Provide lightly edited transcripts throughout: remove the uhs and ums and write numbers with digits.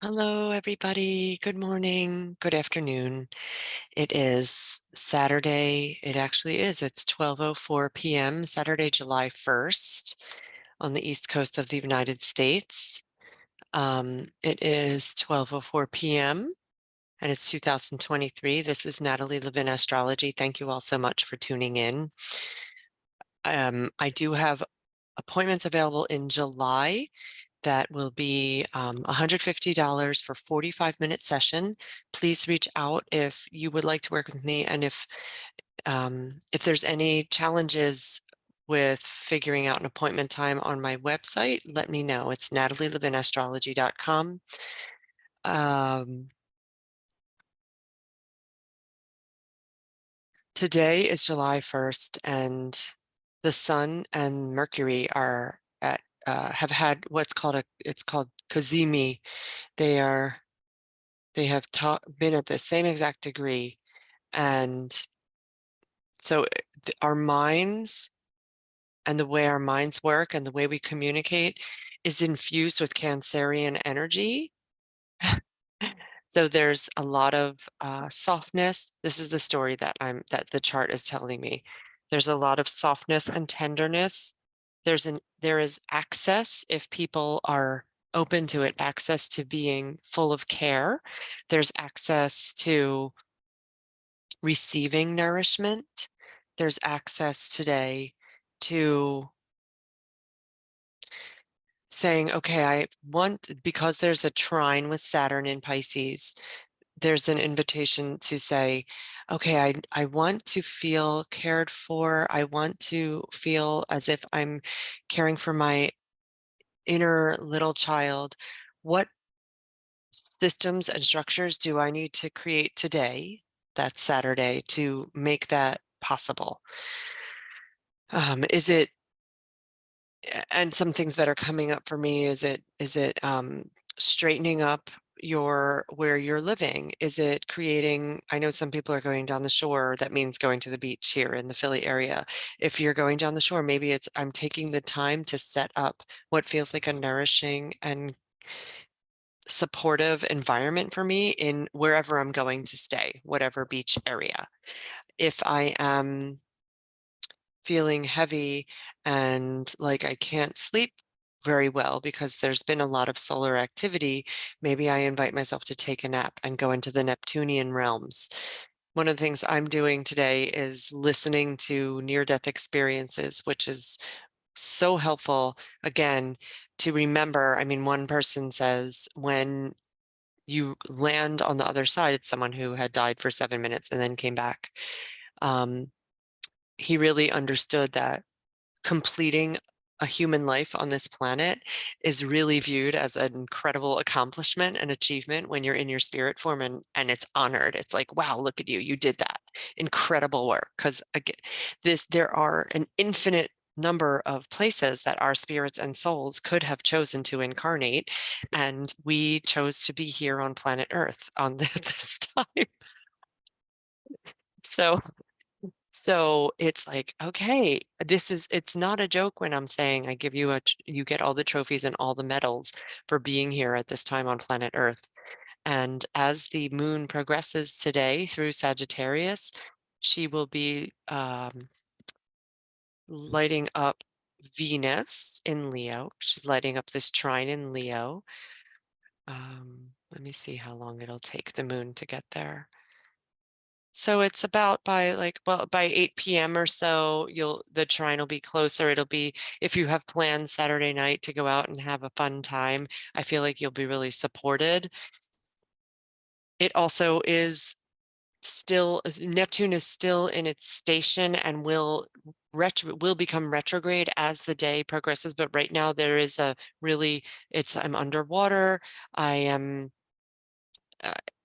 Hello, everybody. Good morning. Good afternoon. It is Saturday. It actually is. It's 12:04 p.m., Saturday, July 1st on the East Coast of the United States. It is 12:04 p.m. and it's 2023. This is Natalie Levin Astrology. Thank you all so much for tuning in. I do have appointments available in July that will be $150 for 45-minute session. Please reach out if you would like to work with me, and if there's any challenges with figuring out an appointment time on my website, let me know. It's natalielevinastrology.com. Today is July 1st, and the Sun and Mercury are at have had what's called it's called cozimi. They have been at the same exact degree, and so our minds and the way our minds work and the way we communicate is infused with Cancerian energy. So there's a lot of softness. This is the story that the chart is telling me. There's a lot of softness and tenderness. There is access, if people are open to it, access to being full of care. There's access to receiving nourishment. There's access today to saying, okay, because there's a trine with Saturn in Pisces, there's an invitation to say, okay, I want to feel cared for. I want to feel as if I'm caring for my inner little child. What systems and structures do I need to create today, that's Saturday, to make that possible? Is it, and some things that are coming up for me, is it straightening up where you're living? Is it creating, I know some people are going down the shore, that means going to the beach here in the Philly area. If you're going down the shore, maybe it's I'm taking the time to set up what feels like a nourishing and supportive environment for me in wherever I'm going to stay, whatever beach area. If I am feeling heavy and like I can't sleep very well because there's been a lot of solar activity, maybe I invite myself to take a nap and go into the Neptunian realms. One of the things I'm doing today is listening to near-death experiences, which is so helpful, again, to remember. I mean, one person says when you land on the other side, it's someone who had died for 7 minutes and then came back. He really understood that completing a human life on this planet is really viewed as an incredible accomplishment and achievement when you're in your spirit form, and it's honored. It's like, wow, look at you, you did that. Incredible work. Because again, there are an infinite number of places that our spirits and souls could have chosen to incarnate, and we chose to be here on planet Earth on this time. So it's like, okay, it's not a joke when I'm saying I give you you get all the trophies and all the medals for being here at this time on planet Earth. And as the moon progresses today through Sagittarius, she will be lighting up Venus in Leo. She's lighting up this trine in Leo. Let me see how long it'll take the moon to get there. So it's about by 8 p.m. or so, the trine will be closer. It'll be, if you have plans Saturday night to go out and have a fun time, I feel like you'll be really supported. It also is still, Neptune is still in its station and will become retrograde as the day progresses. But right now there is I'm underwater. I am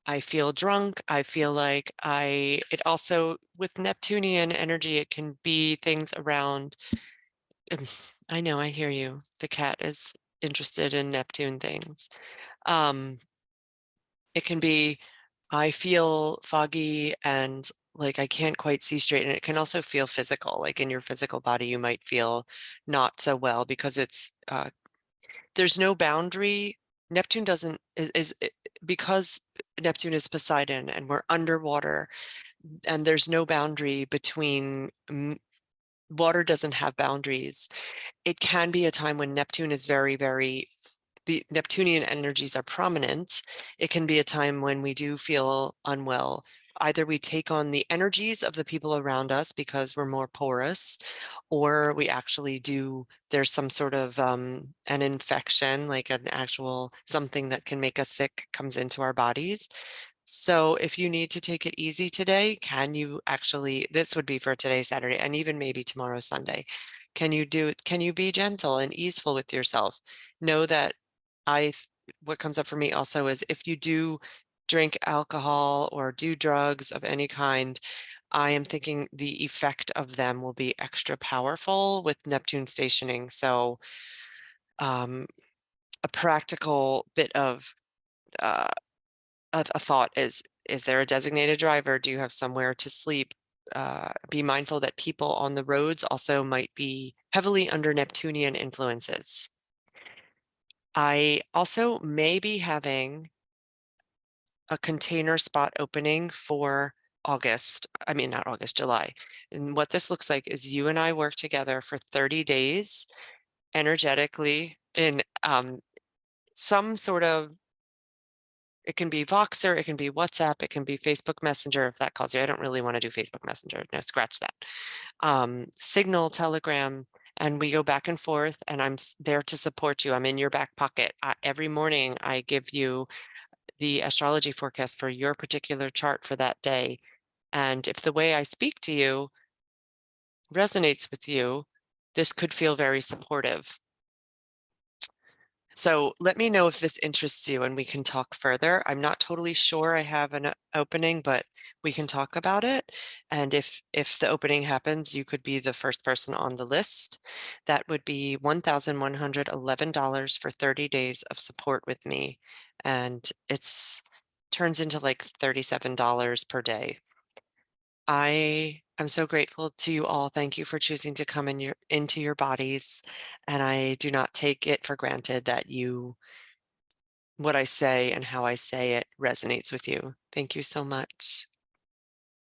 I feel drunk. I feel like it also, with Neptunian energy, it can be things around. I know, I hear you. The cat is interested in Neptune things. It can be, I feel foggy and like I can't quite see straight. And it can also feel physical, like in your physical body, you might feel not so well because there's no boundary Neptune doesn't because Neptune is Poseidon and we're underwater and there's no boundary between water doesn't have boundaries. It can be a time when Neptune is very, the Neptunian energies are prominent. It can be a time when we do feel unwell. Either we take on the energies of the people around us because we're more porous, or we actually do, there's some sort of an infection, like an actual something that can make us sick comes into our bodies. So if you need to take it easy today, can you actually, this would be for today, Saturday, and even maybe tomorrow, Sunday. Can you be gentle and easeful with yourself? Know that what comes up for me also is if you do drink alcohol or do drugs of any kind, I am thinking the effect of them will be extra powerful with Neptune stationing. So um, a practical bit of uh, a thought is there a designated driver? Do you have somewhere to sleep? Be mindful that people on the roads also might be heavily under Neptunian influences. I also may be having a container spot opening for August. I mean, not August, July. And what this looks like is you and I work together for 30 days energetically in some sort of, it can be Voxer, it can be WhatsApp, it can be Facebook Messenger if that calls you. I don't really want to do Facebook Messenger. No, scratch that. Signal, Telegram, and we go back and forth, and I'm there to support you. I'm in your back pocket. Every morning, I give you the astrology forecast for your particular chart for that day. And if the way I speak to you resonates with you, this could feel very supportive. So let me know if this interests you and we can talk further. I'm not totally sure I have an opening, but we can talk about it. And if the opening happens, you could be the first person on the list. That would be $1,111 for 30 days of support with me. And it's turns into like $37 per day. I am so grateful to you all. Thank you for choosing to come into your bodies. And I do not take it for granted that what I say and how I say it resonates with you. Thank you so much.